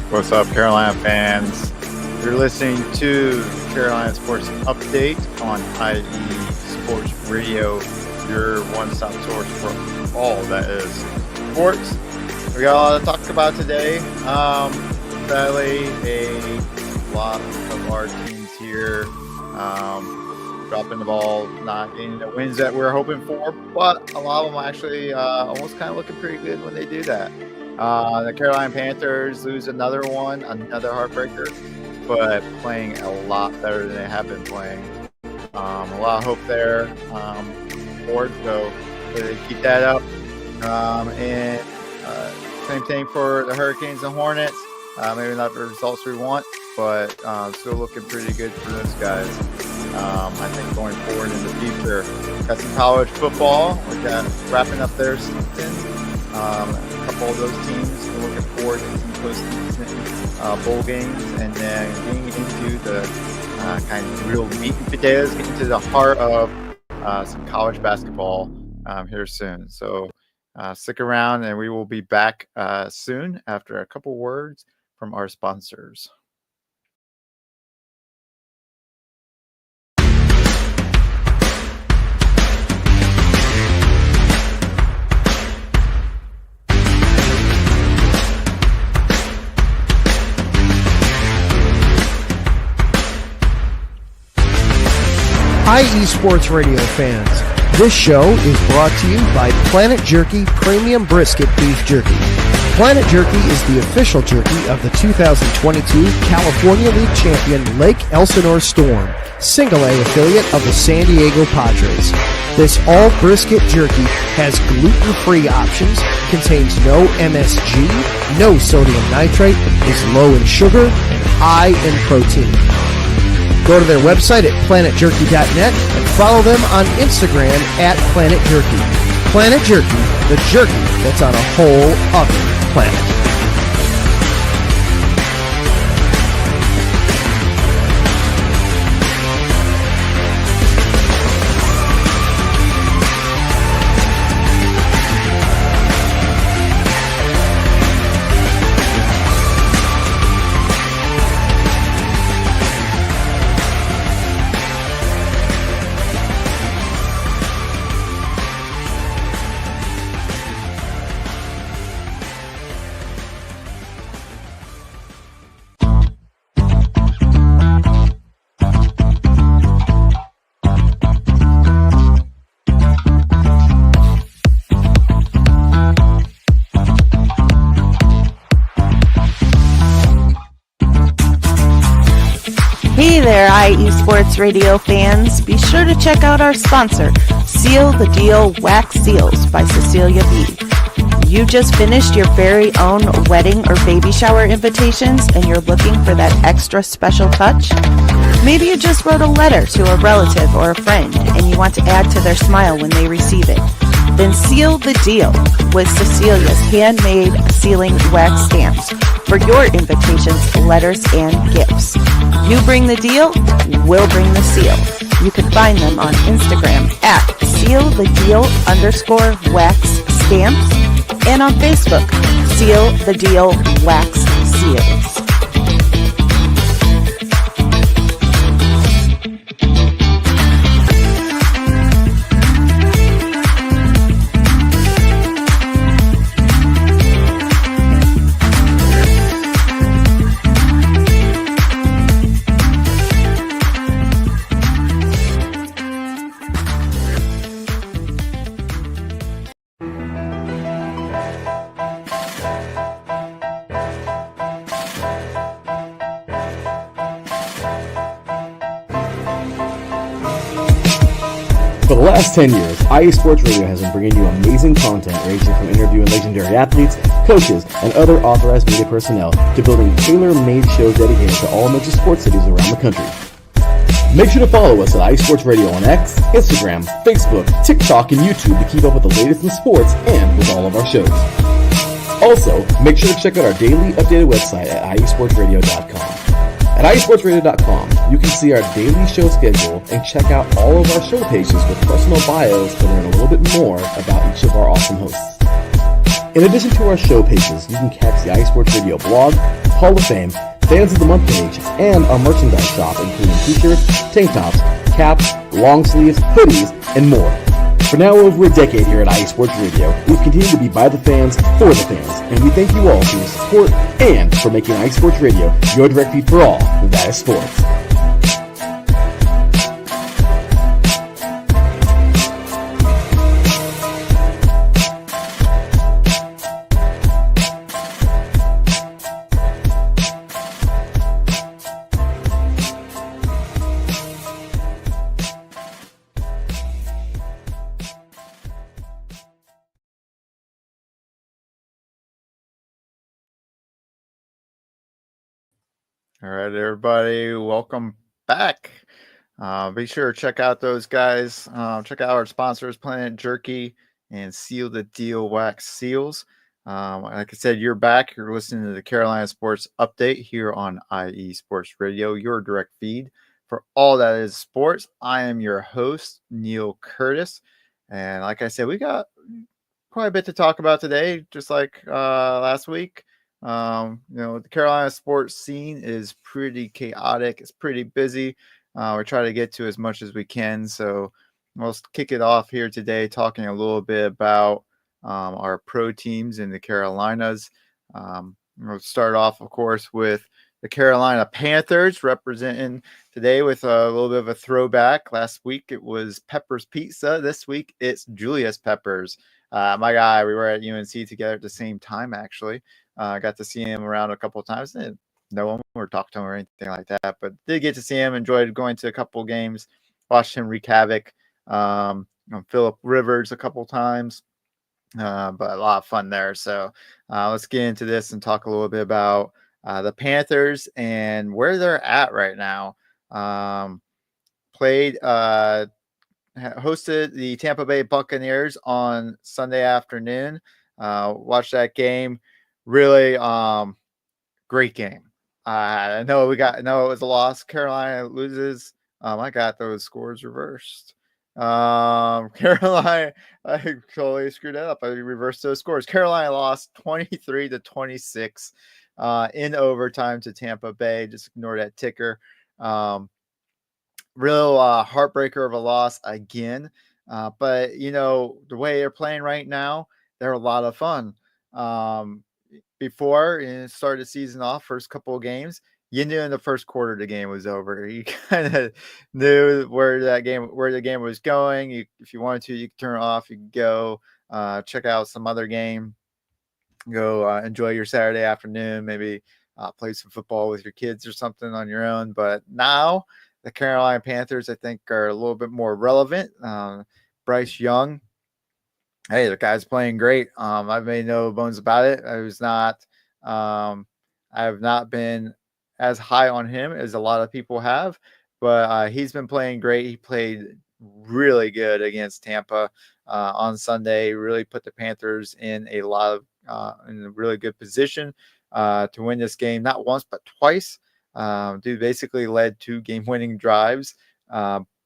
What's up, Carolina fans? You're listening to Carolina Sports Update on IE Sports Radio, your one-stop source for all that is sports. We got a lot to talk about today. Sadly, a lot of our teams here dropping the ball, not getting the wins that we're hoping for, but a lot of them actually almost kind of looking pretty good when they do that. The Carolina Panthers lose another one, another heartbreaker, but playing a lot better than they have been playing. A lot of hope there forward, so they keep that up. And same thing for the Hurricanes and Hornets. Maybe not the results we want, but still looking pretty good for those guys. I think going forward in the future. Got some college football. We got wrapping up their season. A couple of those teams are looking forward to some postseason bowl games, and then getting into the kind of real meat and potatoes, getting to the heart of some college basketball here soon. So stick around, and we will be back soon after a couple words from our sponsors. IE Sports Radio fans, this show is brought to you by Planet Jerky Premium Brisket Beef Jerky. Planet Jerky is the official jerky of the 2022 California League champion Lake Elsinore Storm, Single A affiliate of the San Diego Padres. This all brisket jerky has gluten-free options, contains no MSG, no sodium nitrate, is low in sugar, and high in protein. Go to their website at planetjerky.net and follow them on Instagram at Planet Jerky. Planet Jerky, the jerky that's on a whole other planet. Hey there, IE Sports Radio fans. Be sure to check out our sponsor, Seal the Deal Wax Seals by Cecilia B. You just finished your very own wedding or baby shower invitations and you're looking for that extra special touch? Maybe you just wrote a letter to a relative or a friend and you want to add to their smile when they receive it. Then seal the deal with Cecilia's handmade sealing wax stamps for your invitations, letters, and gifts. You bring the deal, we'll bring the seal. You can find them on Instagram at sealthedeal_wax stamps and on Facebook, Seal the Deal Wax Seals. For the last 10 years, IE Sports Radio has been bringing you amazing content ranging from interviewing legendary athletes, coaches, and other authorized media personnel to building tailor-made shows dedicated to all major sports cities around the country. Make sure to follow us at IE Sports Radio on X, Instagram, Facebook, TikTok, and YouTube to keep up with the latest in sports and with all of our shows. Also, make sure to check out our daily updated website at iesportsradio.com. At iesportsradio.com, you can see our daily show schedule and check out all of our show pages with personal bios to learn a little bit more about each of our awesome hosts. In addition to our show pages, you can catch the IE Sports Radio blog, Hall of Fame, Fans of the Month page, and our merchandise shop, including t-shirts, tank tops, caps, long sleeves, hoodies, and more. For now over a decade here at IE Sports Radio, we've continued to be by the fans, for the fans, and we thank you all for your support and for making IE Sports Radio your direct feed for all that is sports. All right, everybody, welcome back. Be sure to check out those guys. Check out our sponsors, Planet Jerky and Seal the Deal Wax Seals. Like I said, you're back. You're listening to the Carolina Sports Update here on IE Sports Radio, your direct feed for all that is sports. I am your host, Neil Curtis. And like I said, we got quite a bit to talk about today, just like last week. The Carolina sports scene is pretty chaotic. It's pretty busy. We try to get to as much as we can. So we'll kick it off here today, talking a little bit about our pro teams in the Carolinas. We'll start off, of course, with the Carolina Panthers, representing today with a little bit of a throwback. Last week it was Peppers Pizza. This week it's Julius Peppers. My guy, we were at UNC together at the same time, actually. I got to see him around a couple of times. Didn't know him or talk to him or anything like that, but did get to see him. Enjoyed going to a couple of games. Watched him wreak havoc. Phillip Rivers a couple of times, but a lot of fun there. So let's get into this and talk a little bit about the Panthers and where they're at right now. Hosted the Tampa Bay Buccaneers on Sunday afternoon. Watched that game. Really great game. I know it was a loss. Carolina loses. I got those scores reversed. Carolina, I totally screwed that up. I reversed those scores. Carolina lost 23-26 in overtime to Tampa Bay. Just ignore that ticker. Real heartbreaker of a loss again. But, the way they're playing right now, they're a lot of fun. Before and started the season off, first couple of games, you knew in the first quarter the game was over. You kind of knew where the game was going. If you wanted to, you could turn it off. You could go check out some other game. Go enjoy your Saturday afternoon. Maybe play some football with your kids or something on your own. But now the Carolina Panthers, I think, are a little bit more relevant. Bryce Young. Hey, the guy's playing great. I've made no bones about it. I have not been as high on him as a lot of people have, but he's been playing great. He played really good against Tampa on Sunday. Really put the Panthers in in a really good position to win this game, not once but twice. Dude basically led 2 game-winning drives,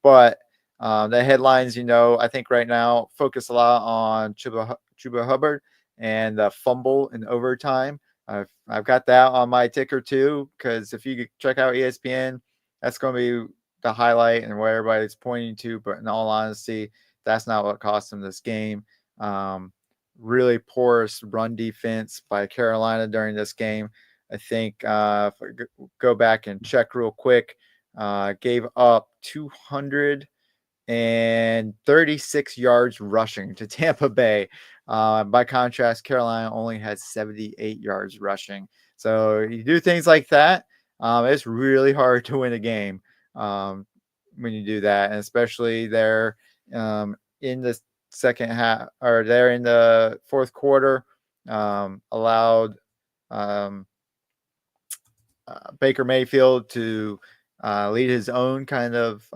but. The headlines, I think right now focus a lot on Chuba Hubbard and the fumble in overtime. I've got that on my ticker too, because if you check out ESPN, that's going to be the highlight and what everybody's pointing to. But in all honesty, that's not what cost them this game. Really porous run defense by Carolina during this game. I think if I go back and check real quick, gave up 236 yards rushing to Tampa Bay. By contrast, Carolina only had 78 yards rushing. So you do things like that. It's really hard to win a game when you do that, and especially there in the second half, or there in the fourth quarter, allowed Baker Mayfield to lead his own kind of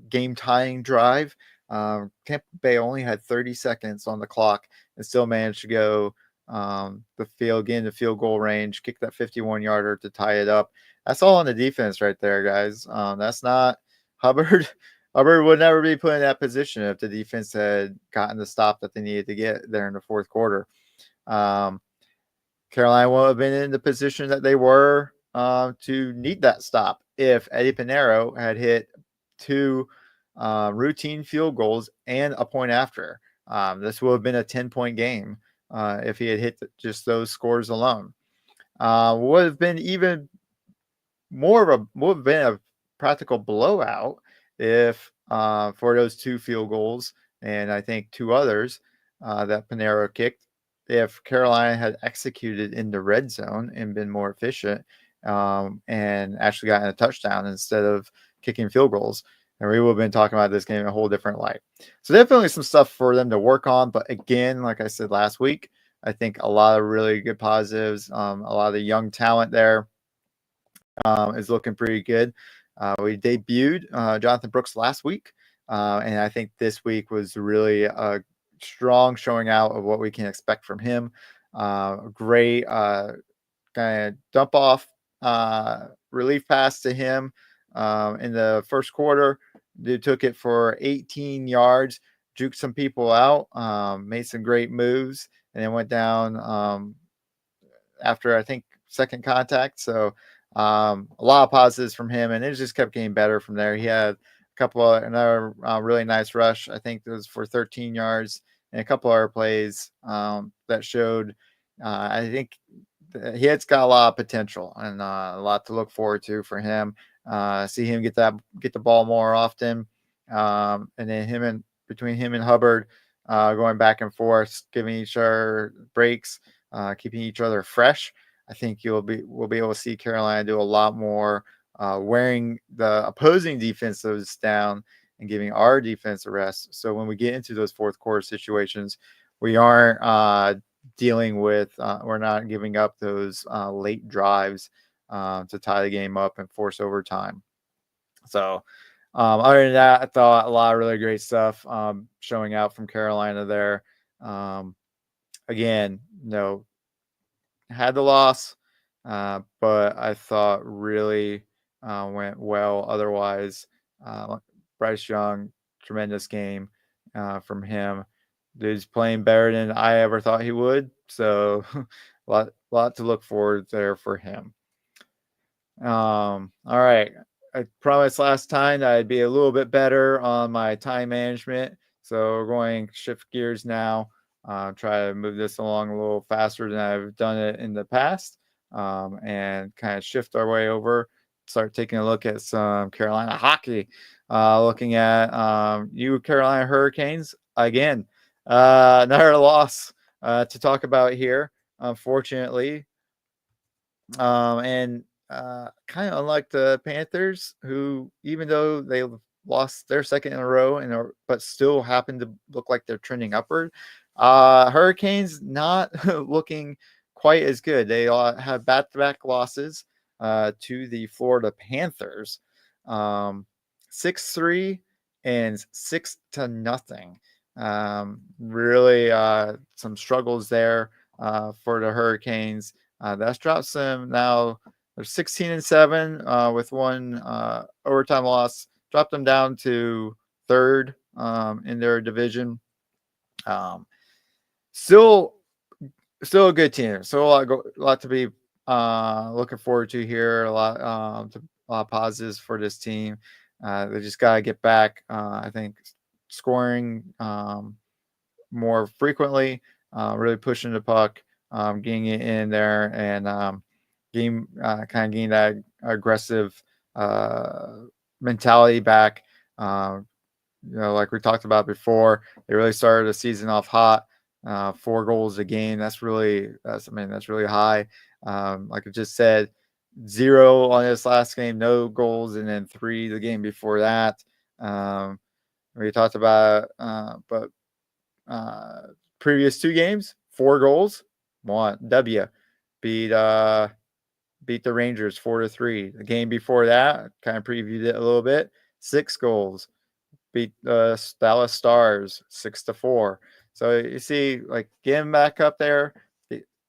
game-tying drive. Tampa Bay only had 30 seconds on the clock and still managed to go get in the field goal range, kick that 51-yarder to tie it up. That's all on the defense right there, guys. That's not Hubbard. Hubbard would never be put in that position if the defense had gotten the stop that they needed to get there in the fourth quarter. Carolina won't have been in the position that they were to need that stop if Eddie Pinheiro had hit 2 routine field goals and a point after. This would have been a 10-point game if he had hit just those scores alone. Would have been even would have been a practical blowout if for those 2 field goals and I think 2 others that Pinheiro kicked, if Carolina had executed in the red zone and been more efficient and actually gotten a touchdown instead of kicking field goals. And we would have been talking about this game in a whole different light. So definitely some stuff for them to work on. But again, like I said last week, I think a lot of really good positives, a lot of the young talent there is looking pretty good. We debuted Jonathan Brooks last week, and I think this week was really a strong showing out of what we can expect from him. Great kind of dump off relief pass to him in the first quarter. They took it for 18 yards, juked some people out, made some great moves, and then went down after I think second contact. So a lot of positives from him, and it just kept getting better from there. He had another really nice rush. I think it was for 13 yards, and a couple other plays that showed. I think he's got a lot of potential and a lot to look forward to for him. See him get the ball more often, and then between him and Hubbard going back and forth, giving each other breaks, keeping each other fresh. I think we'll be able to see Carolina do a lot more, wearing the opposing defenses down and giving our defense a rest. So when we get into those fourth quarter situations, we aren't dealing with, we're not giving up those late drives to tie the game up and force overtime. So other than that, I thought a lot of really great stuff showing out from Carolina there. Again, had the loss, but I thought really went well. Otherwise, Bryce Young, tremendous game from him. Dude's playing better than I ever thought he would. So a lot to look forward there for him. All right. I promised last time that I'd be a little bit better on my time management. So we're going to shift gears now. Try to move this along a little faster than I've done it in the past, and kind of shift our way over. Start taking a look at some Carolina hockey. Looking at you Carolina Hurricanes again. Another loss to talk about here, unfortunately. And kind of unlike the Panthers, who even though they lost their second in a row but still happen to look like they're trending upward, Hurricanes not looking quite as good. They have back-to-back losses to the Florida Panthers, 6-3 and 6-0. Really some struggles there for the Hurricanes. That's dropped them now. They're 16-7 with one overtime loss. Dropped them down to third in their division. Still a good team. So a lot to be looking forward to here. A lot of positives for this team. They just got to get back. I think scoring more frequently, really pushing the puck, getting it in there, and kind of getting that aggressive mentality back. Like we talked about before, they really started the season off hot. 4 goals a game. That's really high. Like I just said, 0 on this last game, no goals, and then 3 the game before that. We talked about, but previous 2 games, 4 goals, 1 W. Beat the Rangers 4-3. The game before that, kind of previewed it a little bit, 6 goals. Beat the Dallas Stars 6-4. So you see, like, getting back up there,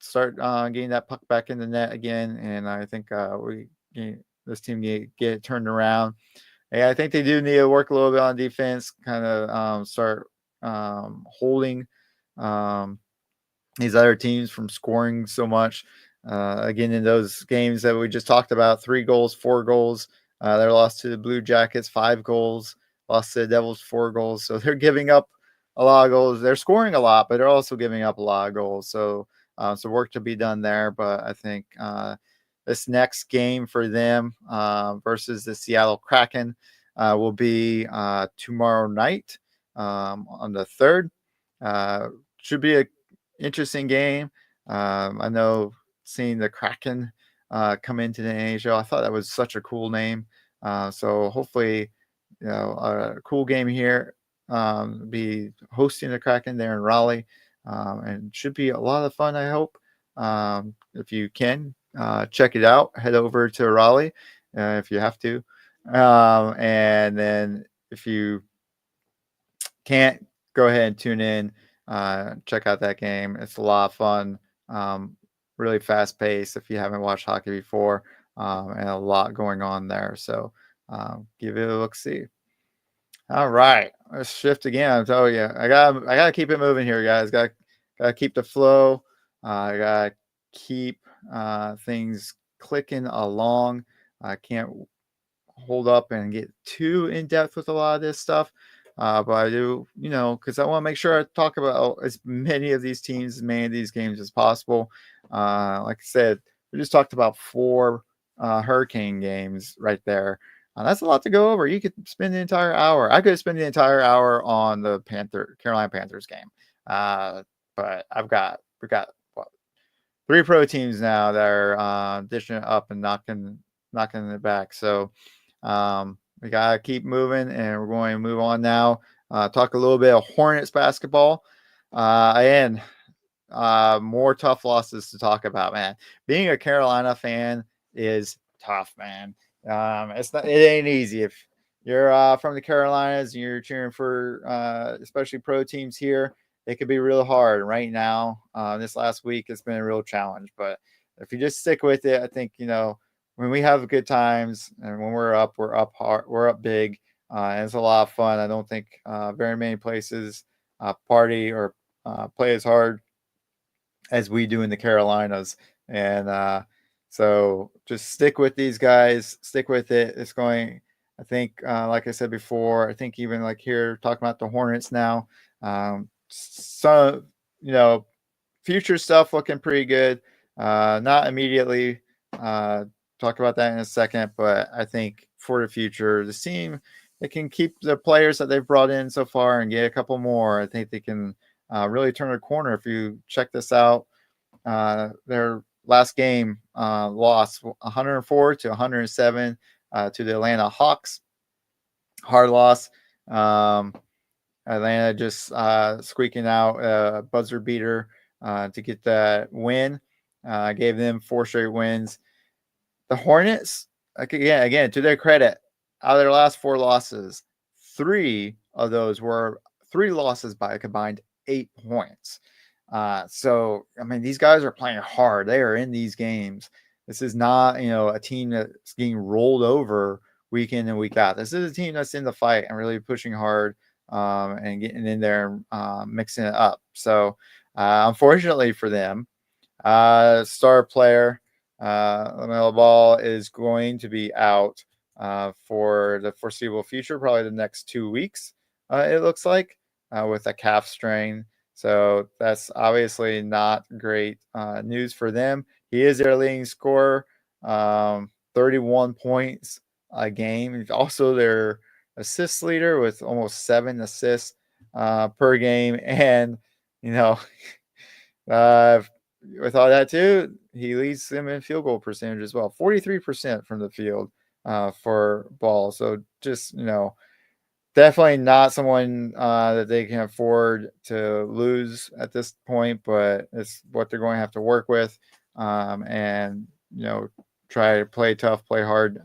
start getting that puck back in the net again, and I think this team get it turned around. And I think they do need to work a little bit on defense, kind of start holding these other teams from scoring so much. Again, in those games that we just talked about, 3 goals, 4 goals. They lost to the Blue Jackets, 5 goals. Lost to the Devils, 4 goals. So they're giving up a lot of goals. They're scoring a lot, but they're also giving up a lot of goals. So some work to be done there. But I think this next game for them versus the Seattle Kraken will be tomorrow night on the 3rd. Should be a interesting game. I know seeing the Kraken come into the NHL, I thought that was such a cool name. So hopefully, a cool game here. Be hosting the Kraken there in Raleigh, and should be a lot of fun. I hope. If you can check it out, head over to Raleigh if you have to, and then if you can't, go ahead and tune in. Check out that game. It's a lot of fun. Really fast paced if you haven't watched hockey before, and a lot going on there. So give it a look see. All right, let's shift again. I'm telling you, I gotta keep it moving here, guys. Gotta keep the flow. I gotta keep things clicking along. I can't hold up and get too in depth with a lot of this stuff. But I do, because I want to make sure I talk about as many of these teams, as many of these games as possible. Like I said, we just talked about 4 Hurricane games right there. That's a lot to go over. You could spend the entire hour. I could spend the entire hour on the Carolina Panthers game. But we got what, 3 pro teams now that are dishing it up and knocking it back. So we gotta keep moving, and we're going to move on now. Talk a little bit of Hornets basketball. And more tough losses to talk about, man. Being a Carolina fan is tough, man. It ain't easy if you're from the Carolinas and you're cheering for especially pro teams here. It could be real hard right now. This last week, it's been a real challenge, but if you just stick with it, I think, when we have good times and when we're up hard, we're up big. And it's a lot of fun. I don't think very many places party or play as hard as we do in the Carolinas. And so just stick with these guys, stick with it. It's going, I think, like I said before, I think even like here talking about the Hornets now, so, future stuff looking pretty good. Not immediately, talk about that in a second, but I think for the future, the team, they can keep the players that they've brought in so far and get a couple more. I think they can really turn a corner. If you check this out, their last game lost 104 to 107 to the Atlanta Hawks. Hard loss. Atlanta just squeaking out a buzzer beater to get that win. Gave them 4 straight wins. The Hornets, again, to their credit, out of their last 4 losses, 3 of those were 3 losses by a combined 8 points. So, I mean, these guys are playing hard. They are in these games. This is not, a team that's getting rolled over week in and week out. This is a team that's in the fight and really pushing hard and getting in there and mixing it up. So, unfortunately for them, star player LaMelo Ball is going to be out for the foreseeable future, probably the next 2 weeks, it looks like, with a calf strain. So that's obviously not great news for them. He is their leading scorer, 31 points a game. He's also their assist leader with almost 7 assists per game. And, with all that too, he leads them in field goal percentage as well, 43% from the field for Ball. So just, definitely not someone that they can afford to lose at this point, but it's what they're going to have to work with and, try to play tough, play hard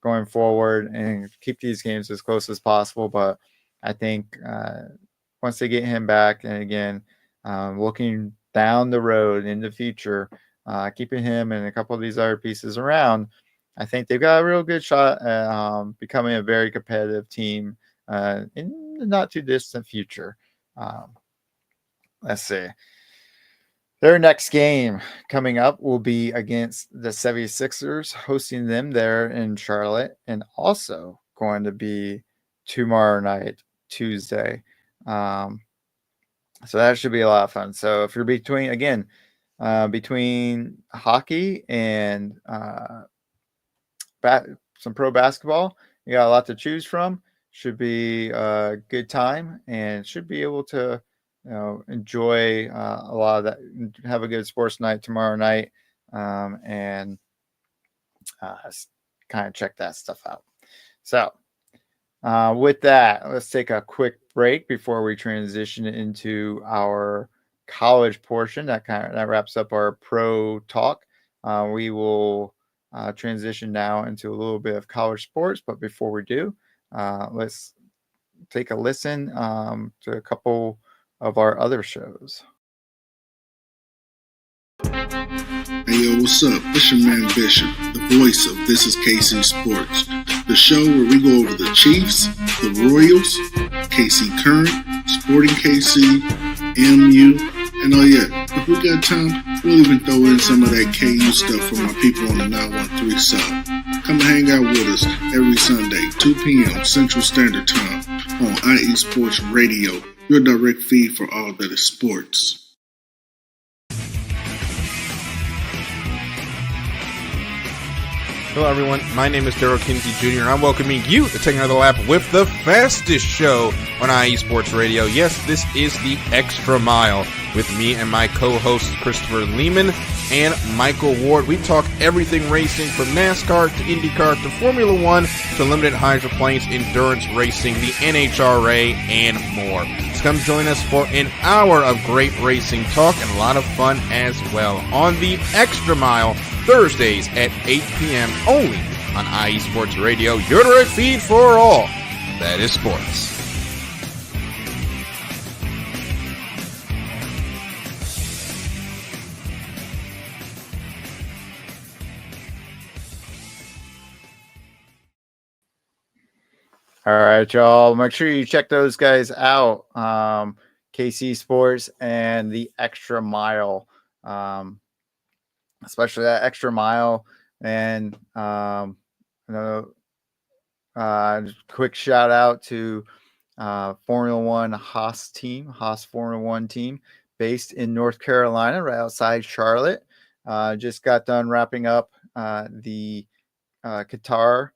going forward and keep these games as close as possible. But I think once they get him back, and again, looking down the road in the future, keeping him and a couple of these other pieces around, I think they've got a real good shot at becoming a very competitive team in the not too distant future. Let's see. Their next game coming up will be against the 76ers, hosting them there in Charlotte, and also going to be tomorrow night, Tuesday. So that should be a lot of fun. So if you're between hockey and some pro basketball, you got a lot to choose from. Should be a good time and should be able to enjoy a lot of that, have a good sports night tomorrow night, and kind of check that stuff out. So with that, let's take a quick break before we transition into our college portion. That wraps up our pro talk. We will transition now into a little bit of college sports, but before we do, let's take a listen to a couple of our other shows. Hey yo, what's up? It's your man Bishop, the voice of This Is KC Sports, the show where we go over the Chiefs, the Royals, KC Current, Sporting KC, MU, and oh yeah, if we got time, we'll even throw in some of that KU stuff for my people on the 913 South. Come hang out with us every Sunday, 2 p.m. Central Standard Time on IE Sports Radio, your direct feed for all that is sports. Hello, everyone. My name is Daryl Kinsey Jr., and I'm welcoming you to take another lap with the fastest show on IE Sports Radio. Yes, this is the Extra Mile with me and my co-hosts Christopher Lehman and Michael Ward. We talk everything racing from NASCAR to IndyCar to Formula One to limited hydroplanes, endurance racing, the NHRA, and more. So come join us for an hour of great racing talk and a lot of fun as well on the Extra Mile, Thursdays at 8 p.m. only on IE Sports Radio, your direct feed for all that is sports. All right, y'all. Make sure you check those guys out. KC Sports and the Extra Mile. Especially that Extra Mile, and quick shout out to Formula One Haas Formula One team based in North Carolina, right outside Charlotte. Just got done wrapping up the Qatar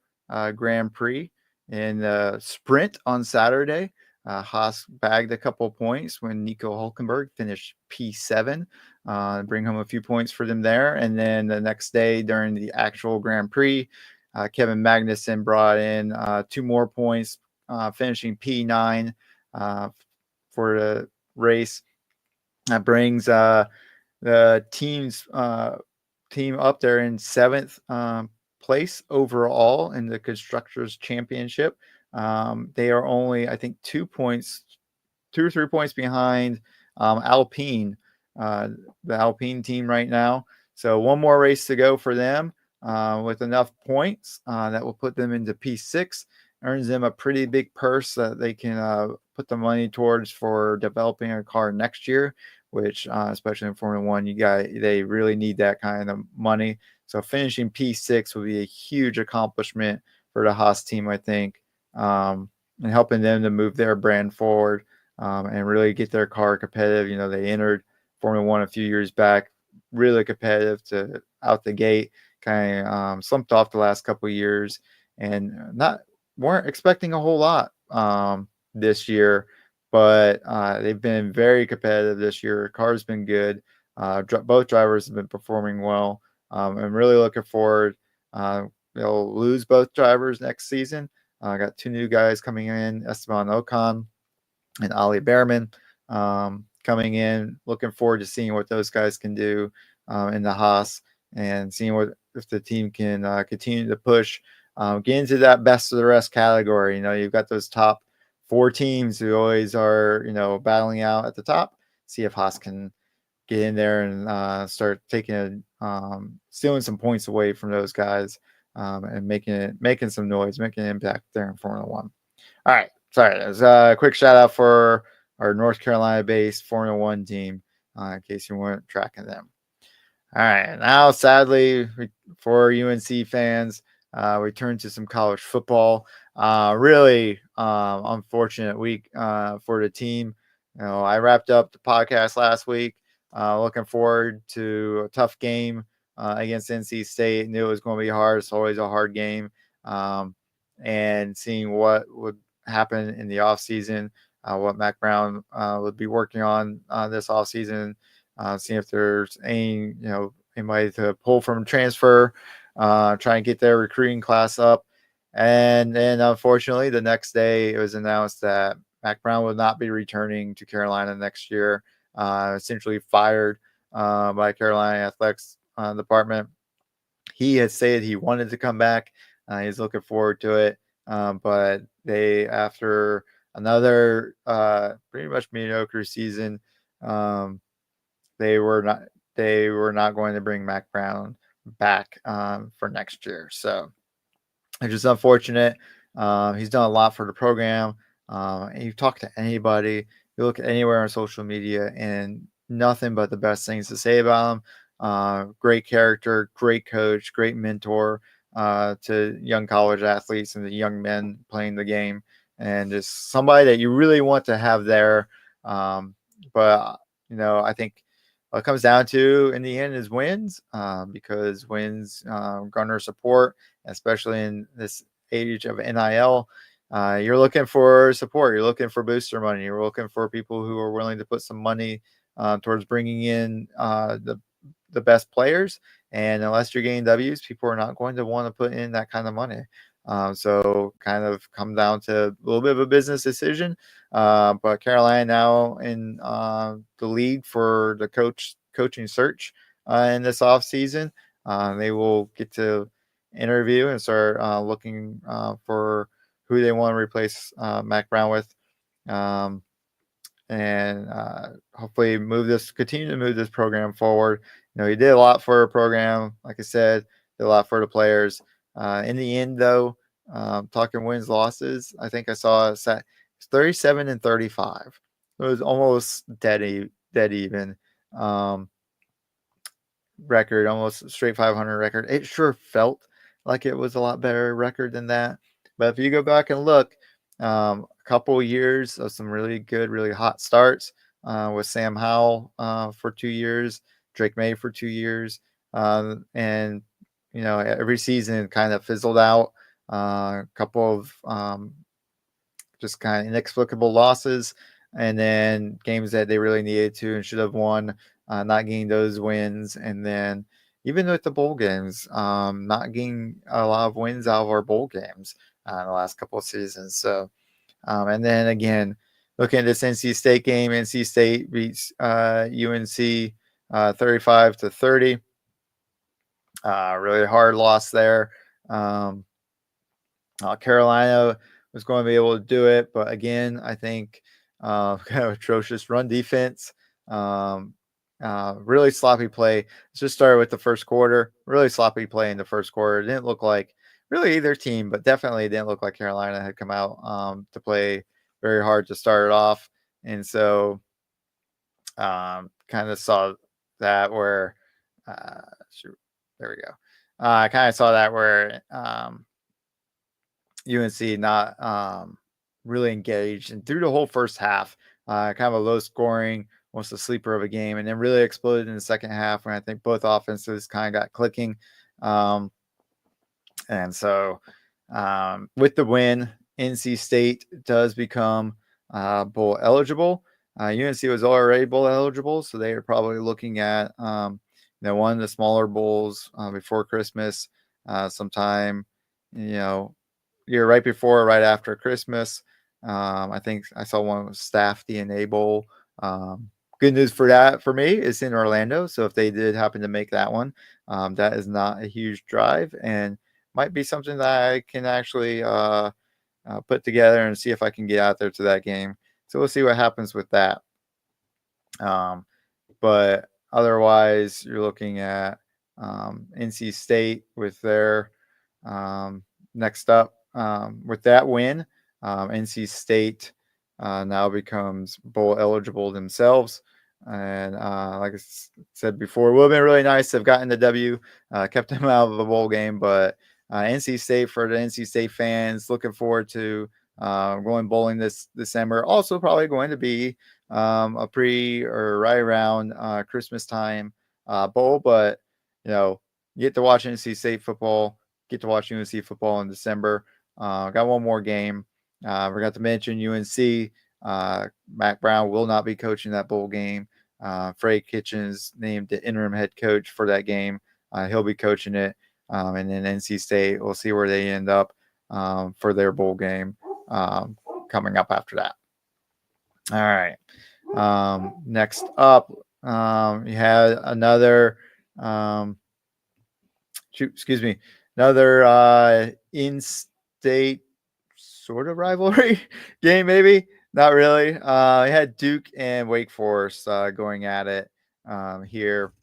Grand Prix in the sprint on Saturday. Haas bagged a couple points when Nico Hulkenberg finished P7. Bring home a few points for them there. And then the next day during the actual Grand Prix, Kevin Magnussen brought in 2 more points, finishing P9 for the race. That brings the team up there in 7th place overall in the Constructors' Championship. They are only, I think, 2 or 3 points behind Alpine, the Alpine team right now. So 1 more race to go for them with enough points that will put them into P6, earns them a pretty big purse that they can put the money towards for developing a car next year, which especially in Formula One, they really need that kind of money. So finishing P6 will be a huge accomplishment for the Haas team, I think. And helping them to move their brand forward and really get their car competitive. They entered Formula One a few years back, really competitive to out the gate, kind of slumped off the last couple of years and weren't expecting a whole lot this year, but they've been very competitive this year. Car's been good. Both drivers have been performing well. I'm really looking forward. They'll lose both drivers next season. I got 2 new guys coming in, Esteban Ocon and Ali Behrman coming in. Looking forward to seeing what those guys can do in the Haas and seeing if the team can continue to push, get into that best of the rest category. You've got those top 4 teams who always are, battling out at the top. See if Haas can get in there and start taking stealing some points away from those guys. And making some noise, making an impact there in Formula One. All right. Sorry. There's a quick shout out for our North Carolina based Formula One team. in case you weren't tracking them. All right, now sadly for UNC fans, we turn to some college football. Really unfortunate week for the team. I wrapped up the podcast last week. Looking forward to a tough game against NC State. Knew it was going to be hard. It's always a hard game. And seeing what would happen in the offseason, what Mac Brown would be working on this offseason, seeing if there's any, anybody to pull from transfer, try and get their recruiting class up. And then unfortunately, the next day it was announced that Mac Brown will not be returning to Carolina next year, essentially fired by Carolina Athletics Department. He had said he wanted to come back. He's looking forward to it. But they, after another pretty much mediocre season, they were not going to bring Mac Brown back for next year. So it's just unfortunate. He's done a lot for the program. And you talk to anybody, you look anywhere on social media, and nothing but the best things to say about him. Great character, great coach, great mentor to young college athletes and the young men playing the game, and just somebody that you really want to have there. But I think what it comes down to in the end is wins, because wins garner support, especially in this age of NIL. You're looking for support. You're looking for booster money. You're looking for people who are willing to put some money towards bringing in the best players. And unless you're getting W's, people are not going to want to put in that kind of money. So kind of come down to a little bit of a business decision. But Carolina now in the lead for the coaching search in this offseason. They will get to interview and start looking for who they want to replace Mac Brown with. And hopefully continue to move this program forward. He did a lot for a program, like I said, did a lot for the players. In the end, though, talking wins, losses, I think I saw it's 37-35. It was almost dead even record, almost straight 500 record. It sure felt like it was a lot better record than that. But if you go back and look, a couple years of some really good, really hot starts with Sam Howell for 2 years, Drake May for 2 years, and every season kind of fizzled out. A couple of just kind of inexplicable losses, and then games that they really needed to and should have won, not getting those wins. And then even with the bowl games, not getting a lot of wins out of our bowl games in the last couple of seasons. So, and then again, looking at this NC State game, NC State beats UNC 35-30. Really hard loss there. Carolina was going to be able to do it, but again, I think kind of atrocious run defense. Really sloppy play. Let's just start with the first quarter. Really sloppy play in the first quarter. It didn't look like really either team, but definitely didn't look like Carolina had come out to play very hard to start it off. And so kind of saw that where there we go. I kind of saw that where UNC not really engaged, and through the whole first half, kind of a low scoring, almost a sleeper of a game, and then really exploded in the second half when I think both offenses kind of got clicking. And so with the win, NC State does become bowl eligible. UNC was already bowl eligible, so they are probably looking at one of the smaller bowls before Christmas, sometime, year right before or right after Christmas. I think I saw one with Staff DNA Bowl. Good news for that for me, it's in Orlando. So if they did happen to make that one, that is not a huge drive and might be something that I can actually put together and see if I can get out there to that game. So we'll see what happens with that. But otherwise, you're looking at NC State with their next up. With that win, NC State now becomes bowl eligible themselves. And like I said before, it would have been really nice to have gotten the W, kept them out of the bowl game. But NC State, for the NC State fans, looking forward to going bowling this December. Also, probably going to be a pre or right around Christmas time bowl. But you get to watch NC State football, get to watch UNC football in December. Got one more game. Forgot to mention UNC. Mac Brown will not be coaching that bowl game. Freddie Kitchens named the interim head coach for that game. He'll be coaching it. And then NC State, we'll see where they end up for their bowl game coming up after that. All right. Next up, you had another another in-state sort of rivalry game, maybe. Not really. We had Duke and Wake Forest going at it here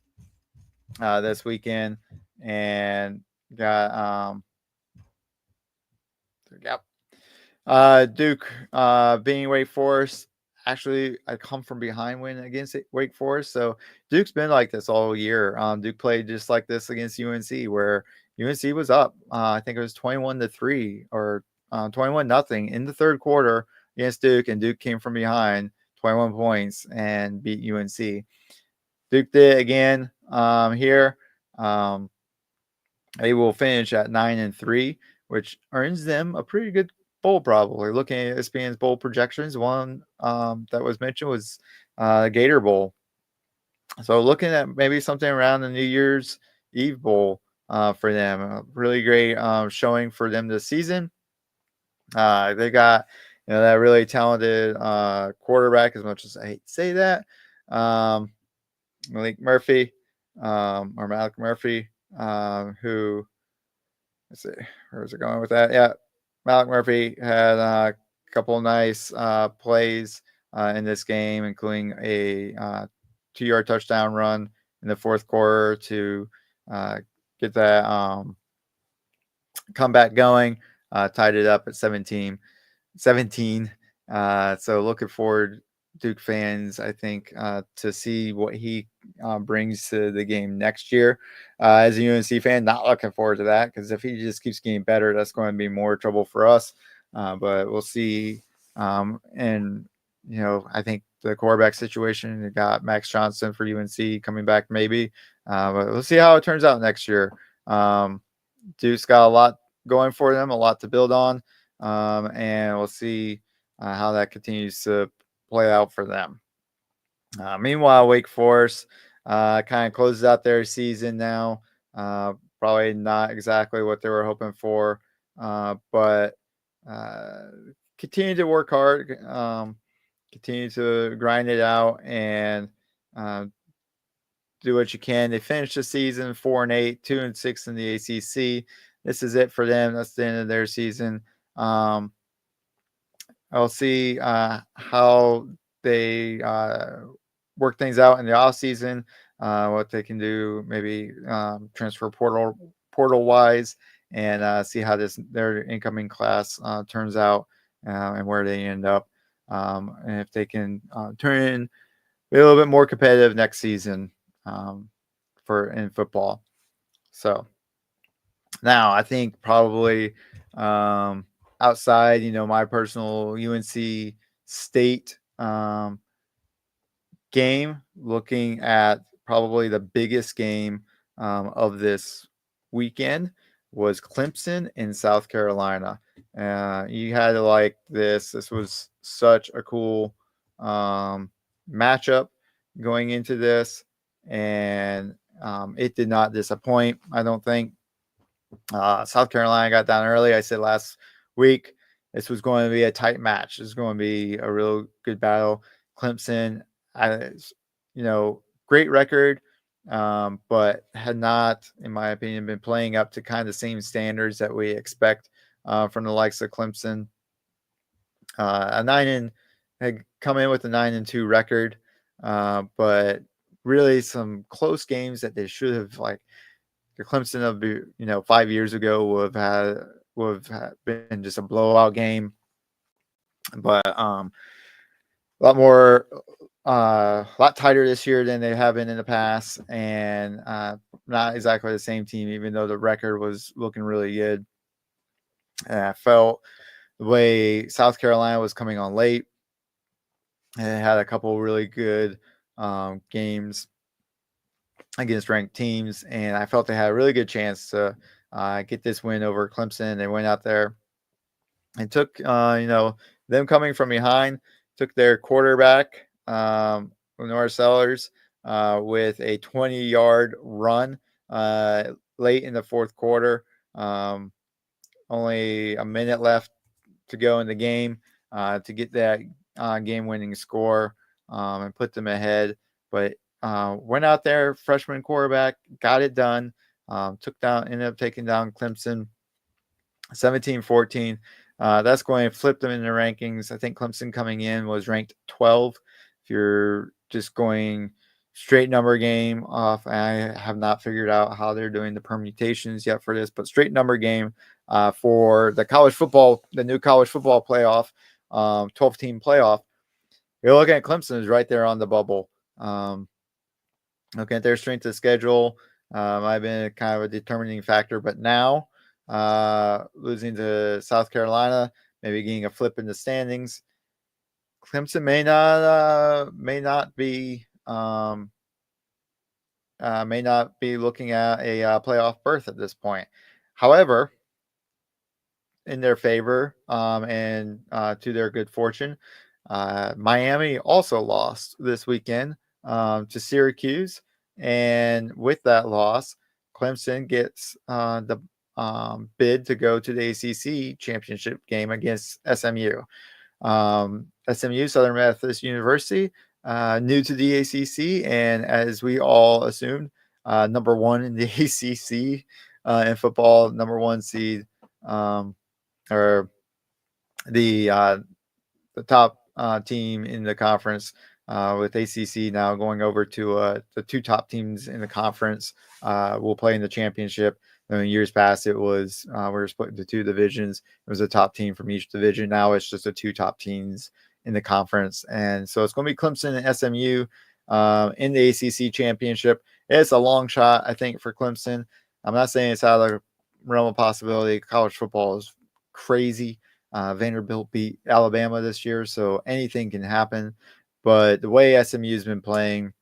this weekend, and got Duke being Wake Forest. Actually, I come from behind win against Wake Forest, so Duke's been like this all year. Duke played just like this against UNC, where UNC was up. I think it was 21-3 or 21-0 in the third quarter against Duke, and Duke came from behind 21 points and beat UNC. Duke did again here. They will finish at 9-3, which earns them a pretty good bowl, probably. Looking at ESPN's bowl projections, one that was mentioned was Gator Bowl. So looking at maybe something around the New Year's Eve Bowl for them. A really great showing for them this season. They got that really talented quarterback, as much as I hate to say that. Malik Murphy, or Malik Murphy, who, let's see, where is it going with that? Yeah, Malik Murphy had a couple nice plays in this game, including a 2-yard touchdown run in the fourth quarter to get that comeback going, tied it up at 17. So looking forward, Duke fans, I think, to see what he brings to the game next year. As a UNC fan, not looking forward to that, because if he just keeps getting better, that's going to be more trouble for us. But we'll see. And, I think the quarterback situation, you got Max Johnson for UNC coming back maybe. But we'll see how it turns out next year. Duke's got a lot going for them, a lot to build on. And we'll see how that continues to play out for them. Meanwhile, Wake Forest kind of closes out their season now. Probably not exactly what they were hoping for, but continue to work hard, continue to grind it out, and do what you can. They finished the season 4-8, 2-6 in the ACC. This is it for them. That's the end of their season. I'll see how they work things out in the off season, what they can do, maybe transfer portal wise, and see how their incoming class turns out and where they end up, and if they can turn in be a little bit more competitive next season in football. So now I think probably outside, my personal UNC State game, looking at probably the biggest game of this weekend was Clemson in South Carolina. You had to like this. This was such a cool matchup going into this, and it did not disappoint, I don't think. South Carolina got down early. I said last week this was going to be a tight match. This is going to be a real good battle. Clemson, great record, but had not, in my opinion, been playing up to kind of the same standards that we expect from the likes of Clemson. Had come in with a 9-2 record, but really some close games that they should have, like the Clemson of 5 years ago would have been just a blowout game. But a lot tighter this year than they have been in the past, and not exactly the same team, even though the record was looking really good. And I felt the way South Carolina was coming on late, and they had a couple really good games against ranked teams, and I felt they had a really good chance to get this win over Clemson. They went out there and took, them coming from behind, took their quarterback, Lenore Sellers, with a 20-yard run late in the fourth quarter. Only a minute left to go in the game to get that game-winning score and put them ahead. But went out there, freshman quarterback, got it done. Ended up taking down Clemson 17-14. That's going to flip them in the rankings. I think Clemson coming in was ranked 12. If you're just going straight number game off, I have not figured out how they're doing the permutations yet for this, but straight number game for the new college football playoff, 12-team playoff. You're looking at Clemson is right there on the bubble. Looking at their strength of schedule, I've been kind of a determining factor, but now losing to South Carolina, maybe getting a flip in the standings, Clemson may not be looking at a playoff berth at this point. However, in their favor and to their good fortune, Miami also lost this weekend to Syracuse, and with that loss, Clemson gets the bid to go to the ACC championship game against SMU. SMU, Southern Methodist University, new to the ACC, and as we all assumed, number one in the ACC in football, number one seed, or the top team in the conference, with ACC now going over to the two top teams in the conference will play in the championship. In years past, it was we were split into two divisions. It was a top team from each division. Now it's just the two top teams in the conference, and so it's going to be Clemson and SMU in the ACC championship. It's a long shot, I think, for Clemson. I'm not saying it's out of the realm of possibility. College football is crazy. Vanderbilt beat Alabama this year, so anything can happen. But the way SMU has been playing,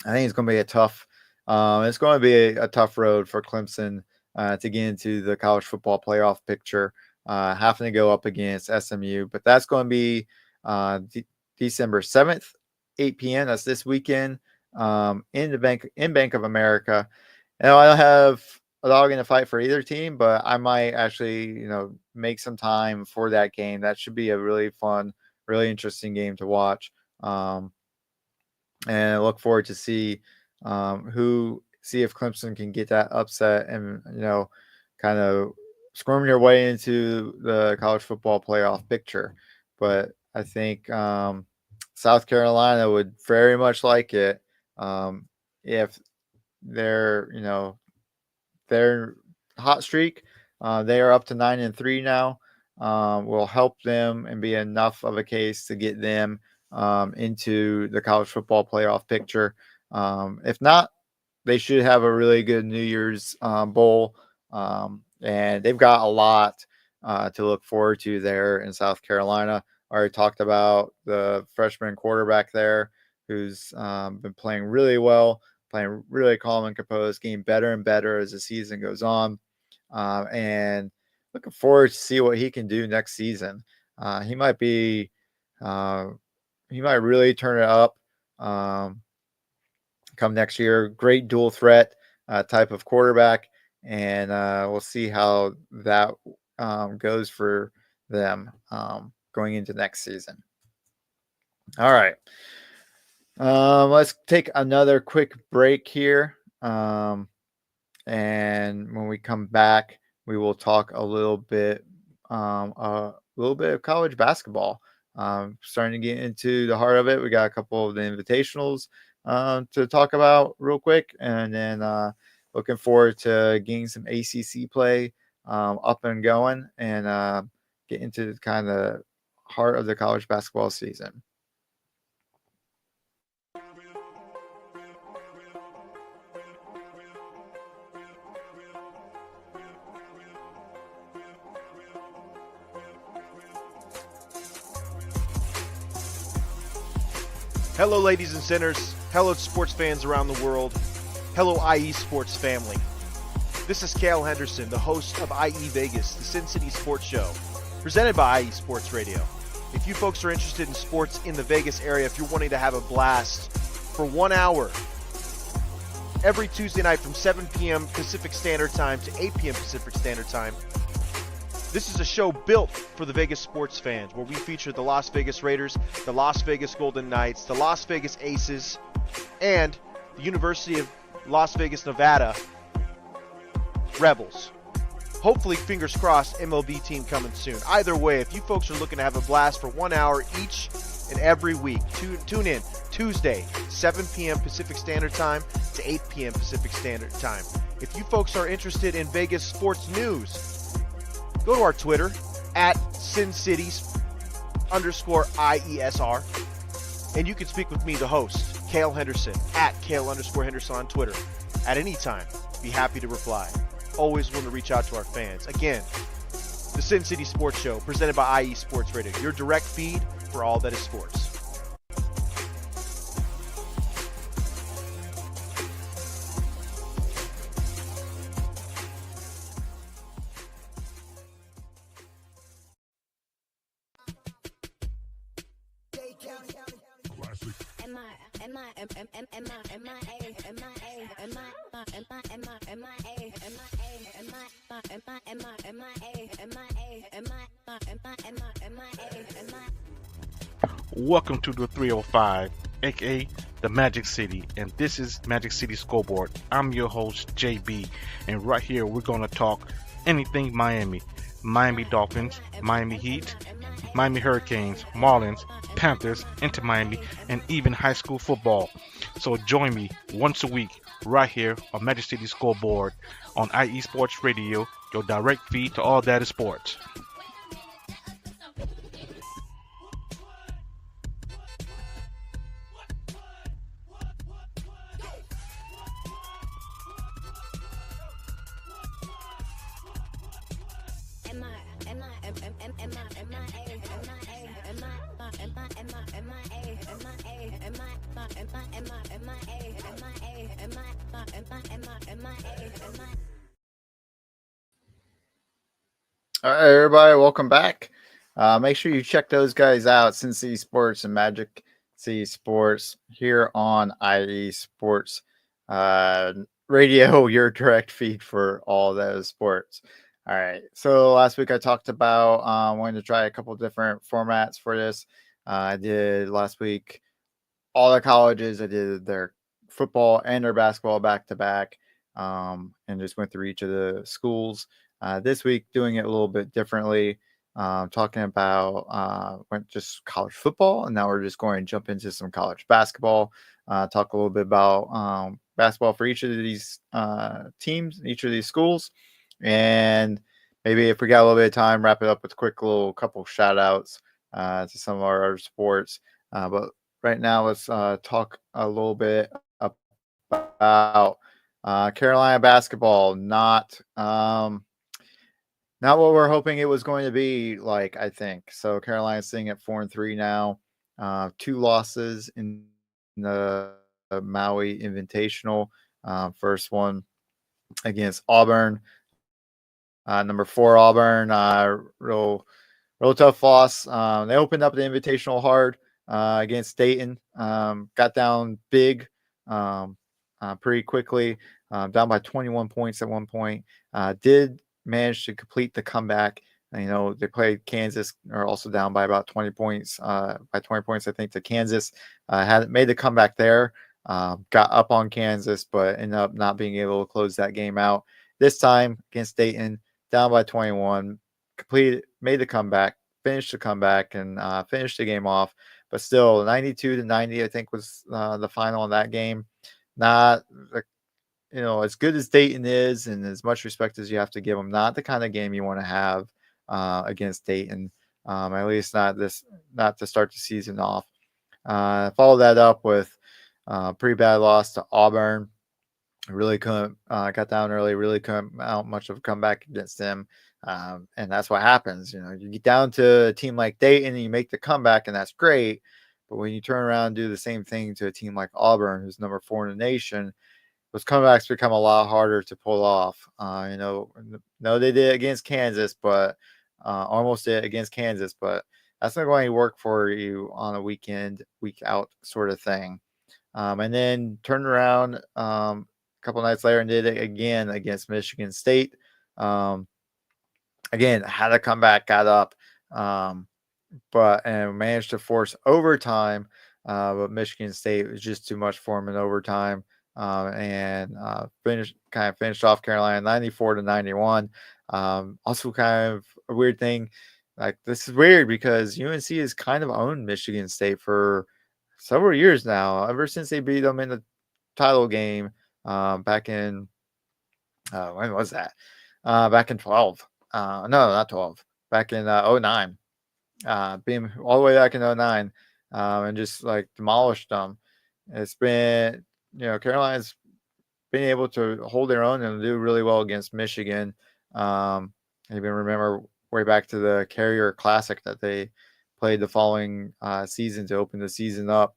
I think it's going to be a tough. It's going to be a tough road for Clemson to get into the college football playoff picture, having to go up against SMU. But that's going to be December 7th, 8 p.m. That's this weekend in Bank of America. And I don't have a dog in the fight for either team, but I might actually, make some time for that game. That should be a really fun, really interesting game to watch. And I look forward to see if Clemson can get that upset and, kind of squirm your way into the college football playoff picture. But I think South Carolina would very much like it if their hot streak, they are up to 9-3 now, will help them and be enough of a case to get them into the college football playoff picture. If not, they should have a really good New Year's bowl, and they've got a lot to look forward to there in South Carolina. I already talked about the freshman quarterback there who's been playing really well, playing really calm and composed, getting better and better as the season goes on, and looking forward to see what he can do next season. He might really turn it up come next year. Great dual threat type of quarterback, and we'll see how that goes for them going into next season. All right. Let's take another quick break here. And when we come back, we will talk a little bit of college basketball. Starting to get into the heart of it. We got a couple of the invitationals to talk about real quick, and then looking forward to getting some ACC play up and going, and get into kind of heart of the college basketball season. Hello, ladies and sinners. Hello, sports fans around the world. Hello, IE Sports family. This is Cale Henderson, the host of IE Vegas, the Sin City Sports Show, presented by IE Sports Radio. If you folks are interested in sports in the Vegas area, if you're wanting to have a blast for 1 hour every Tuesday night from 7 p.m. Pacific Standard Time to 8 p.m. Pacific Standard Time, this is a show built for the Vegas sports fans, where we feature the Las Vegas Raiders, the Las Vegas Golden Knights, the Las Vegas Aces, and the University of Las Vegas, Nevada Rebels. Hopefully, fingers crossed, MLB team coming soon. Either way, if you folks are looking to have a blast for 1 hour each and every week, tune in Tuesday, 7 p.m. Pacific Standard Time to 8 p.m. Pacific Standard Time. If you folks are interested in Vegas sports news, go to our Twitter at SinCities_IESR, and you can speak with me, the host, Cale Henderson, at Cale_Henderson on Twitter at any time. Be happy to reply. Always want to reach out to our fans. Again, the Sin City Sports Show, presented by IE Sports Radio, your direct feed for all that is sports. Welcome to the 305, aka the Magic City, and this is Magic City Scoreboard. I'm your host, JB, and right here we're going to talk anything Miami. Miami Dolphins, Miami Heat, Miami Hurricanes, Marlins, Panthers, Inter Miami, and even high school football. So join me once a week right here on Magic City Scoreboard on IE Sports Radio, your direct feed to all that is sports. All right, everybody, welcome back. Make sure you check those guys out, Sin City Sports and Magic City Sports, here on IE Sports Radio, your direct feed for all those sports. All right, so last week I talked about wanting to try a couple different formats for this. I did last week all the colleges. I did their football and their basketball back to back, and just went through each of the schools. This week, doing it a little bit differently, talking about went just college football, and now we're just going to jump into some college basketball. Talk a little bit about basketball for each of these teams, each of these schools, and maybe if we got a little bit of time, wrap it up with a quick little couple shout outs to some of our other sports. But right now, let's talk a little bit about Carolina basketball. Not what we're hoping it was going to be like, I think. So Carolina's sitting at 4-3 now. 2 losses in the Maui Invitational. First one against Auburn. Number 4 Auburn. Real tough loss. They opened up the Invitational hard against Dayton. Got down big pretty quickly. Down by 21 points at one point. Did managed to complete the comeback. You know, they played Kansas, are also down by about 20 points. By 20 points, I think, to Kansas. Had made the comeback there. Got up on Kansas, but ended up not being able to close that game out. This time against Dayton, down by 21, made the comeback, finished the comeback, and finished the game off. But still, 92-90, I think, was the final in that game. Not as good as Dayton is, and as much respect as you have to give them, not the kind of game you want to have against Dayton. At least not to start the season off. Follow that up with a pretty bad loss to Auburn. Really couldn't got down early. Really couldn't mount much of a comeback against them, and that's what happens. You get down to a team like Dayton, and you make the comeback, and that's great. But when you turn around and do the same thing to a team like Auburn, who's number 4 in the nation, those comebacks become a lot harder to pull off. No, they did against Kansas, but almost did against Kansas, but that's not going to work for you on a week out sort of thing. And then turned around a couple nights later and did it again against Michigan State. Again, had to come back, got up, and managed to force overtime. But Michigan State was just too much for him in overtime. And finished off Carolina 94-91. Also kind of a weird thing. Like, this is weird because UNC has kind of owned Michigan State for several years now, ever since they beat them in the title game back in when was that? Back in 12. No, not 12. Back in 09. Being all the way back in 09, and just like demolished them. It's been, Carolina's been able to hold their own and do really well against Michigan. Even remember way back to the Carrier Classic that they played the following season to open the season up.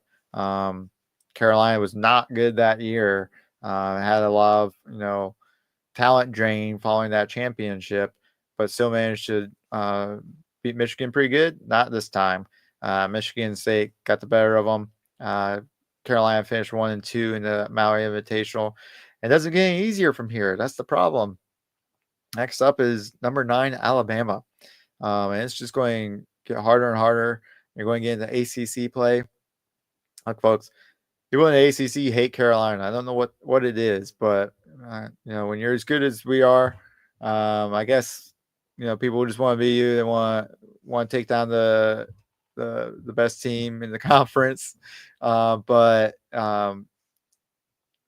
Carolina was not good that year. Had a lot of, talent drain following that championship, but still managed to beat Michigan pretty good. Not this time. Michigan State got the better of them. Carolina finished 1-2 in the Maui Invitational. It doesn't get any easier from here. That's the problem. Next up is number 9, Alabama. And it's just going to get harder and harder. You're going to get into ACC play. Look, folks, people in the ACC hate Carolina. I don't know what it is, but, when you're as good as we are, I guess, people just want to be you. They want to take down the best team in the conference. But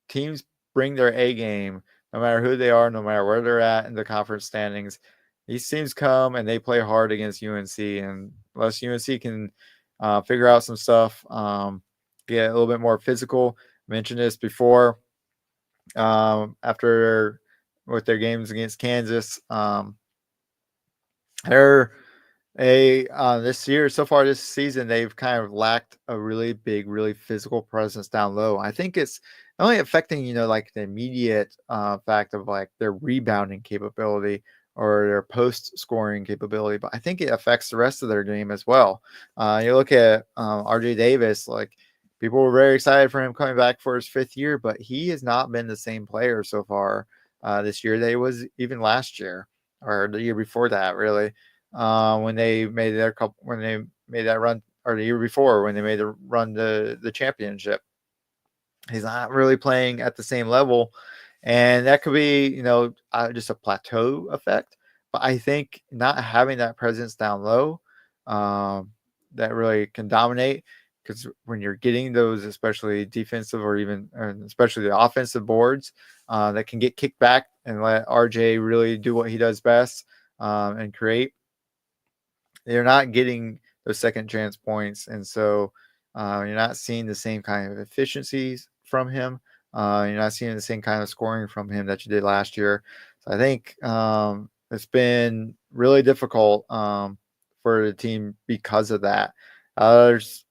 teams bring their A game, no matter who they are, no matter where they're at in the conference standings. These teams come and they play hard against UNC, and unless UNC can figure out some stuff, get a little bit more physical. I mentioned this before. After with their games against Kansas, this year, so far this season, they've kind of lacked a really big, really physical presence down low. I think it's not only affecting, like the immediate fact of like their rebounding capability or their post scoring capability, but I think it affects the rest of their game as well. You look at RJ Davis, like people were very excited for him coming back for his 5th year, but he has not been the same player so far this year that he was even last year or the year before that, really. When they made that run, or the year before when they made the run to the championship, he's not really playing at the same level, and that could be just a plateau effect. But I think not having that presence down low that really can dominate, because when you're getting those, especially defensive or especially the offensive boards that can get kicked back and let RJ really do what he does best and create. They're not getting those second chance points. And so you're not seeing the same kind of efficiencies from him. You're not seeing the same kind of scoring from him that you did last year. So I think it's been really difficult for the team because of that. There's,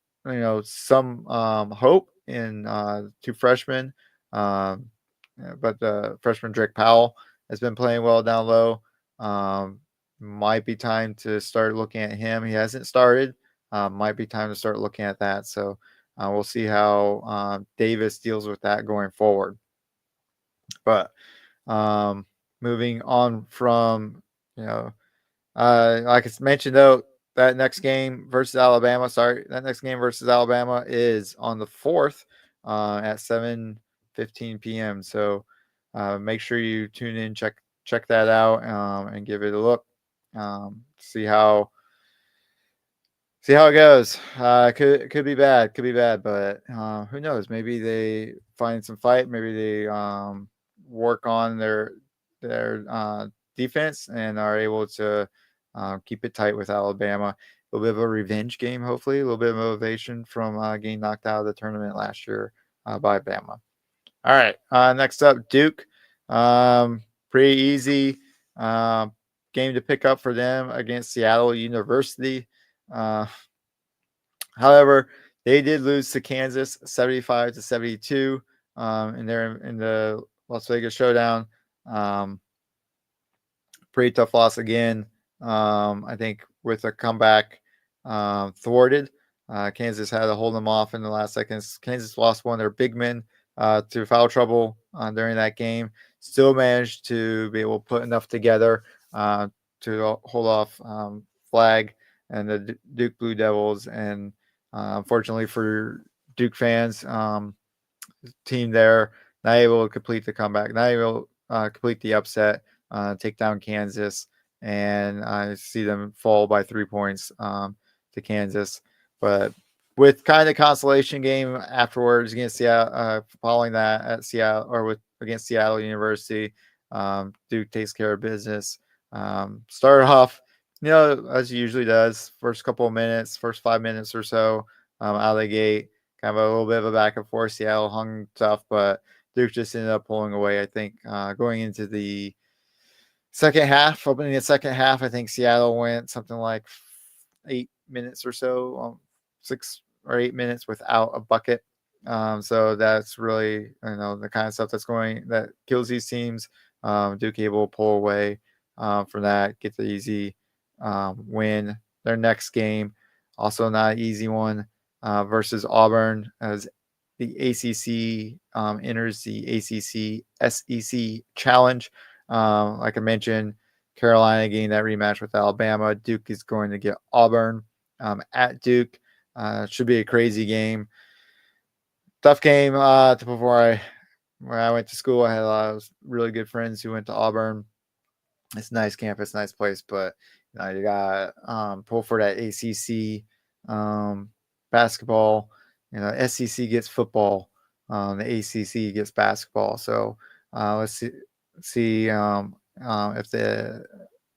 some hope in 2 freshmen. But the freshman Drake Powell has been playing well down low. Might be time to start looking at him. He hasn't started. Might be time to start looking at that. So we'll see how Davis deals with that going forward. But moving on from, like I mentioned, though, that next game versus Alabama is on the 4th at 7:15 p.m. So make sure you tune in, check that out, and give it a look. See how it goes. Could be bad, but who knows? Maybe they find some fight. Maybe they work on their defense and are able to keep it tight with Alabama. A little bit of a revenge game, hopefully. A little bit of motivation from getting knocked out of the tournament last year by Bama. All right. Next up, Duke. Pretty easy game to pick up for them against Seattle University. However, They did lose to Kansas 75-72 in the Las Vegas Showdown. Pretty tough loss again. I think with a comeback thwarted. Kansas had to hold them off in the last seconds. Kansas lost one of their big men to foul trouble during that game. Still managed to be able to put enough together to hold off Flag and the Duke Blue Devils. And unfortunately for Duke fans, team there not able to complete the comeback, not able to complete the upset, take down Kansas, and I see them fall by 3 points to Kansas. But with kind of consolation game afterwards against Seattle, following that at Seattle or against Seattle University, Duke takes care of business. Started off, as he usually does, first 5 minutes or so out of the gate, kind of a little bit of a back and forth. Seattle hung tough, but Duke just ended up pulling away. I think going into the opening the second half, I think Seattle went something like 8 minutes or so, 6 or 8 minutes without a bucket. So that's really, the kind of stuff that kills these teams. Duke able to pull away from that, get the easy win. Their next game, also not an easy one, versus Auburn, as the ACC enters the ACC SEC Challenge. Like I mentioned, Carolina getting that rematch with Alabama. Duke is going to get Auburn at Duke. Should be a crazy game. Tough game. When I went to school, I had a lot of really good friends who went to Auburn. It's a nice campus, nice place, but you got pull for that ACC basketball. SEC gets football. The ACC gets basketball. So let's see if the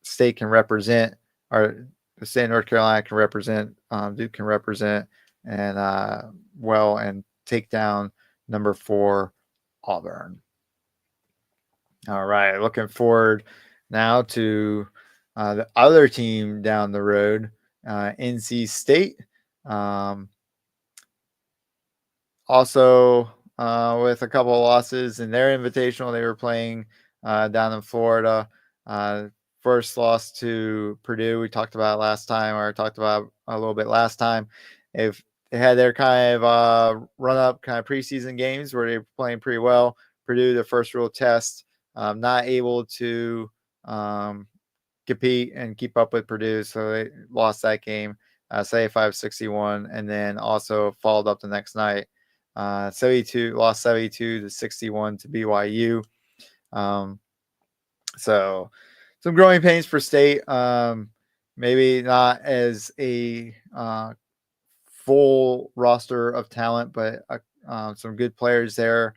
state can represent, or the state of North Carolina can represent, Duke can represent, and and take down number 4 Auburn. All right, looking forward now to the other team down the road, NC State. Also, with a couple of losses in their invitational, they were playing down in Florida. First loss to Purdue. We talked about it last time, or talked about a little bit last time. If they had their kind of run-up kind of preseason games where they were playing pretty well, Purdue, their first real test, not able to compete and keep up with Purdue, so they lost that game, 75-61, and then also followed up the next night, lost 72-61 to BYU. So some growing pains for State. Maybe not as a full roster of talent, but some good players there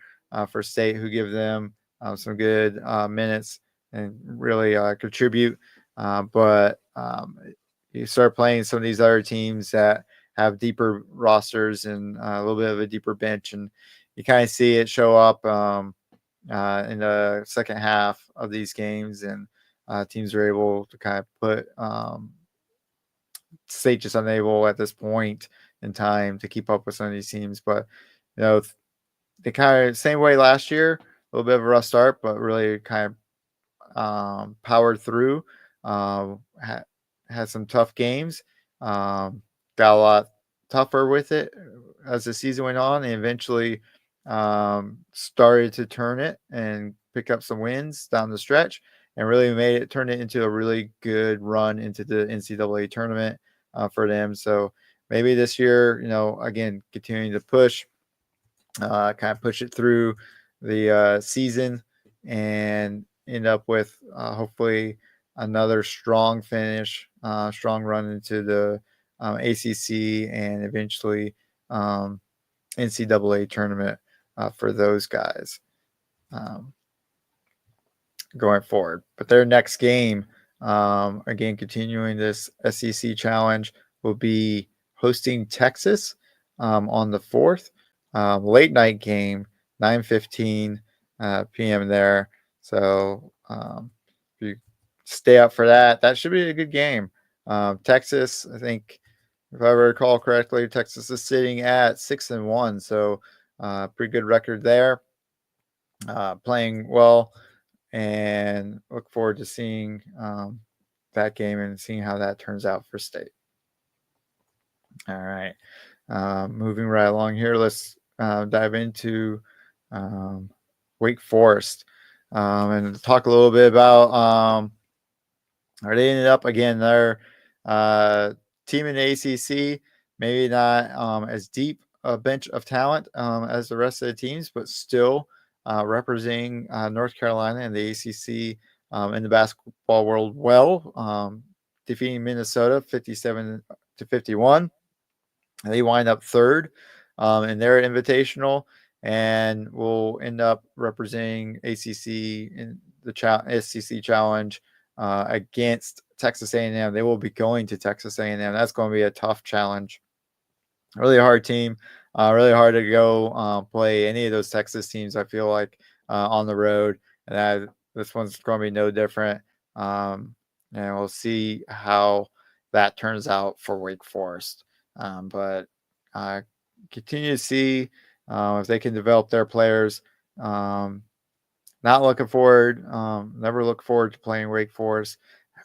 for State who give them some good minutes and really contribute. But you start playing some of these other teams that have deeper rosters and a little bit of a deeper bench, and you kind of see it show up in the second half of these games, and teams are able to kind of put State just unable at this point in time to keep up with some of these teams. But they kind of same way last year, a little bit of a rough start, but really kind of powered through. Had some tough games, got a lot tougher with it as the season went on, and eventually started to turn it and pick up some wins down the stretch, and really turned it into a really good run into the NCAA tournament for them. So maybe this year, again, continuing to push, kind of push it through the season and end up with hopefully another strong finish, strong run into the ACC and eventually NCAA tournament for those guys going forward. But their next game, again, continuing this SEC challenge, will be hosting Texas on the 4th. Late night game, 9:15 p.m. there. So if you stay up for that, that should be a good game. Texas, I think, if I recall correctly, Texas is sitting at 6-1, so pretty good record there. Playing well, and look forward to seeing that game and seeing how that turns out for State. All right, moving right along here, let's dive into Wake Forest and talk a little bit about they ended up again their team in the ACC, maybe not as deep a bench of talent as the rest of the teams, but still representing North Carolina and the ACC in the basketball world well, defeating Minnesota 57-51. They wind up third in their invitational and will end up representing ACC in the SEC Challenge against Texas A&M. They will be going to Texas A&M. That's going to be a tough challenge. Really hard team. Really hard to go play any of those Texas teams, I feel like, on the road. And this one's going to be no different. And we'll see how that turns out for Wake Forest. But continue to see if they can develop their players. Not looking forward. Never look forward to playing Wake Forest.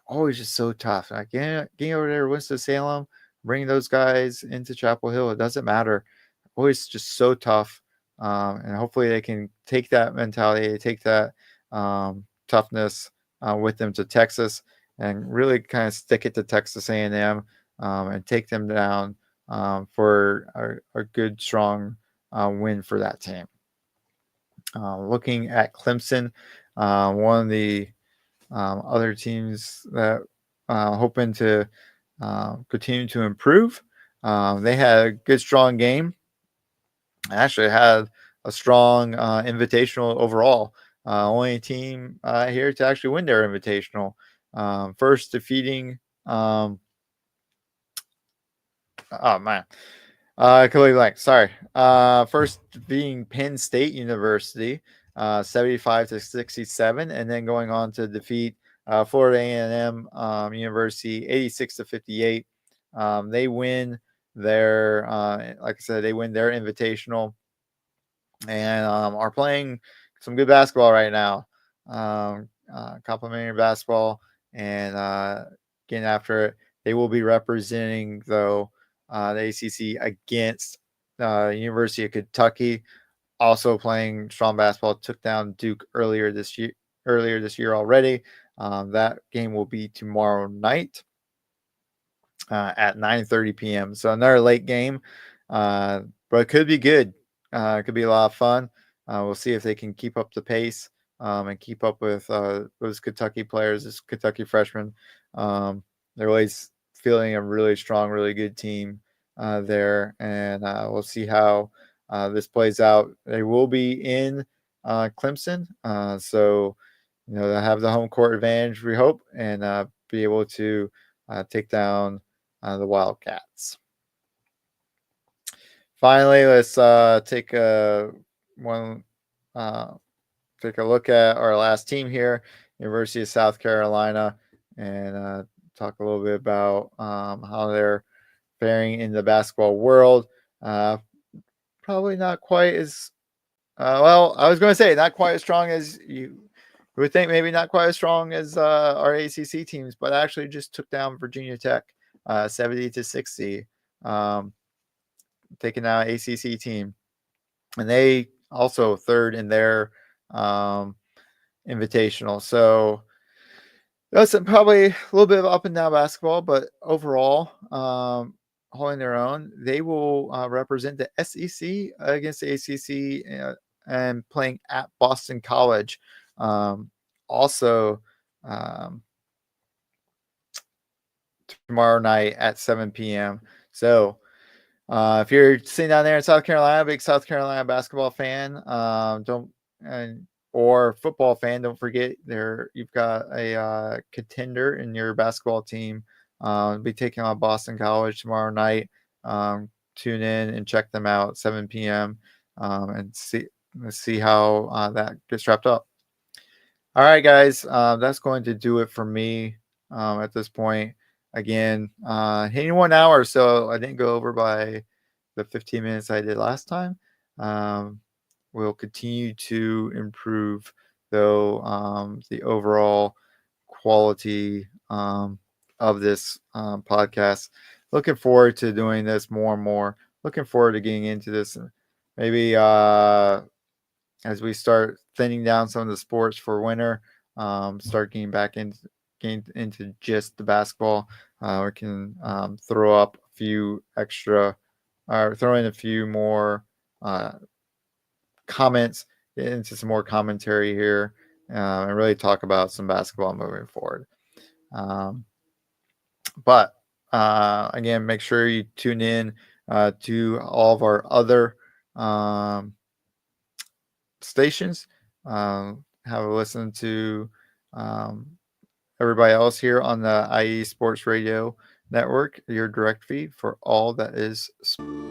Always just so tough. Like getting over there to Winston-Salem, bringing those guys into Chapel Hill, it doesn't matter. Always just so tough. And hopefully they can take that mentality, take that toughness with them to Texas and really kind of stick it to Texas A&M and take them down for a good, strong win for that team. Looking at Clemson, one of the other teams that hoping to continue to improve. They had a good, strong game. Actually had a strong invitational overall. Only team here to actually win their invitational. First defeating oh man. Completely blank. Sorry. First being Penn State University, 75-67, and then going on to defeat Florida A&M University, 86-58. They win their, like I said, they win their invitational, and are playing some good basketball right now. Complimentary basketball, and getting after it. They will be representing though. The ACC against University of Kentucky, also playing strong basketball. Took down Duke earlier this year already. That game will be tomorrow night at 9:30 p.m. So another late game, but it could be good. It could be a lot of fun. We'll see if they can keep up the pace and keep up with those Kentucky players, this Kentucky freshmen. They're always feeling a really strong, really good team there, and we'll see how this plays out. They will be in Clemson, so they have the home court advantage, we hope, and be able to take down the Wildcats. Finally, let's take a look at our last team here, University of South Carolina, and talk a little bit about how they're faring in the basketball world. Probably not quite as well. I was going to say not quite as strong as you would think. Maybe not quite as strong as our ACC teams, but actually just took down Virginia Tech 70-60, taking out ACC team, and they also third in their invitational. So that's probably a little bit of up and down basketball, but overall, holding their own. They will represent the SEC against the ACC and playing at Boston College. Also, tomorrow night at 7 p.m. So if you're sitting down there in South Carolina, big South Carolina basketball fan, or football fan, don't forget you've got a contender in your basketball team. Be taking on Boston College tomorrow night. Tune in and check them out at 7 p.m. And see how that gets wrapped up. All right, guys, that's going to do it for me at this point. again, hitting 1 hour. So I didn't go over by the 15 minutes I did last time. We'll continue to improve, though, the overall quality of this podcast. Looking forward to doing this more and more. Looking forward to getting into this. Maybe as we start thinning down some of the sports for winter, start getting back into just the basketball. We can throw up a few extra, or throw in a few more comments, get into some more commentary here, and really talk about some basketball moving forward. But again, make sure you tune in to all of our other stations. Have a listen to everybody else here on the IE Sports Radio Network, your direct feed for all that is sports.